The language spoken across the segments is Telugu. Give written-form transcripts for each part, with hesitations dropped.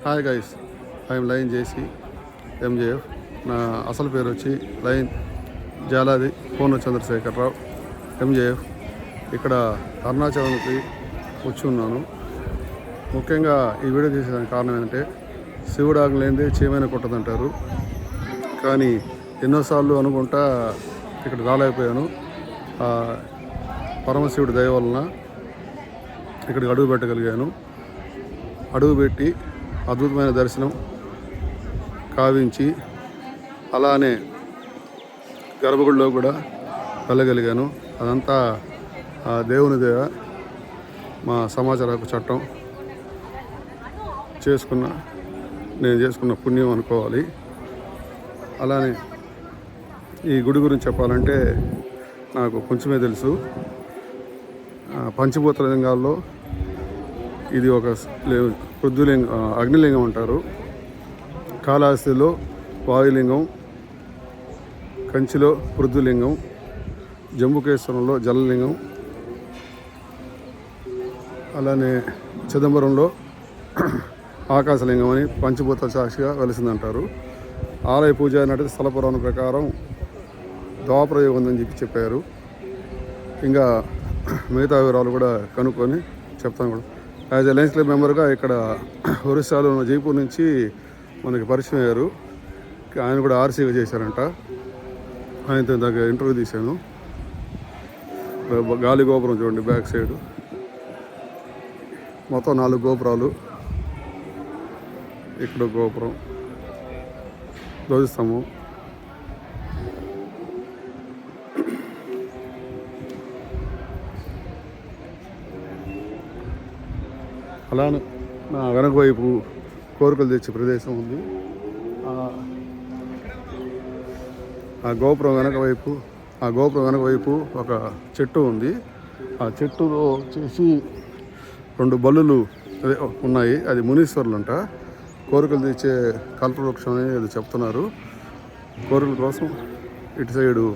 Hi guys, I'm line JC MJF. నా అసలు పేరు వచ్చి లైన్ జాలాది పూర్ణ చంద్రశేఖరరావు ఎంజేఎఫ్. ఇక్కడ అరుణాచలంకి వచ్చి ఉన్నాను. ముఖ్యంగా ఈ వీడియో చేసేదానికి కారణం ఏంటంటే శివుడు ఆజ్ఞ లేనిదే చీమైన కొట్టదంటారు. కానీ ఎన్నోసార్లు అనుకుంటా ఇక్కడ రాలేకపోయాను. పరమశివుడి దయ వలన ఇక్కడికి అడుగు పెట్టగలిగాను. అడుగుపెట్టి అద్భుతమైన దర్శనం కావించి అలానే గర్భగుడిలో కూడా వెళ్ళగలిగాను. అదంతా దేవుని దయ, మా సమాచార హక్కు చట్టం నేను చేసుకున్న పుణ్యం అనుకోవాలి. అలానే ఈ గుడి గురించి చెప్పాలంటే నాకు కొంచెమే తెలుసు. పంచభూత లింగాల్లో ఇది ఒక అగ్నిలింగం అంటారు. కాళహస్తిలో వాయులింగం, కంచిలో పృథ్వీలింగం, జంబుకేశ్వరంలో జలలింగం, అలానే చిదంబరంలో ఆకాశలింగం అని పంచభూత సాక్షిగా వెలిసిందంటారు. ఆలయ పూజ నడితే స్థల పురాణం ప్రకారం ద్వాపరయుగం ఉందని చెప్పారు. ఇంకా మిగతా వివరాలు కూడా కనుక్కొని చెప్తాను కూడా. యాజ్ ఎ లయన్స్ క్లబ్ మెంబర్గా ఇక్కడ ఒరిస్సాలో ఉన్న జైపూర్ నుంచి మనకి పరిచయం అయ్యారు. ఆయన కూడా ఆర్సీగా చేశారంట. ఆయనతో దగ్గర ఇంటర్వ్యూ తీశాను. గాలి గోపురం చూడండి, బ్యాక్ సైడ్ మొత్తం 4 గోపురాలు. ఇక్కడ గోపురం, ధ్వజస్తంభం, అలానే నా వెనక వైపు కోరికలు తెచ్చే ప్రదేశం ఉంది. ఆ గోపురం వెనక వైపు ఒక చెట్టు ఉంది. ఆ చెట్టులో వచ్చేసి 2 బల్లులు ఉన్నాయి. అది మునీశ్వరులు అంట. కోరికలు తెచ్చే కల్పవృక్షం అని అది చెప్తున్నారు. కోరికల కోసం ఇటు సైడు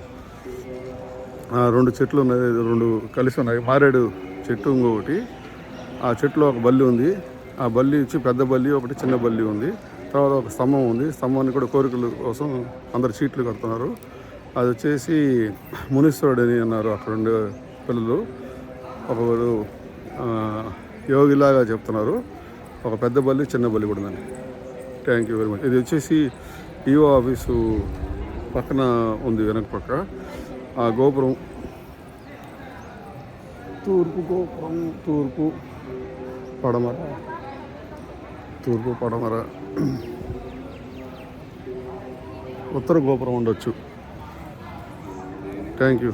2 చెట్లు ఉన్నాయి, 2 కలిసి ఉన్నాయి. మారేడు చెట్టు ఇంకొకటి. ఆ చెట్టులో ఒక బల్లి ఉంది. ఆ బల్లి వచ్చి పెద్ద బల్లి, ఒకటి చిన్న బల్లి ఉంది. తర్వాత ఒక స్తంభం ఉంది. స్తంభాన్ని కూడా కోరికల కోసం అందరు చీట్లు కడుతున్నారు. అది వచ్చేసి మునీశ్వరుడు అని అన్నారు అక్కడ ఉండే పిల్లలు. ఒకరు యోగిలాగా చెప్తున్నారు. ఒక పెద్ద బల్లి, చిన్న బల్లి కూడా ఉందని. Thank you very much. ఇది వచ్చేసి ఈఓ ఆఫీసు పక్కన ఉంది, వెనక పక్క. ఆ గోపురం తూర్పు గోపురం, తూర్పు పడమర ఉత్తర గోపురం ఉండొచ్చు. Thank you.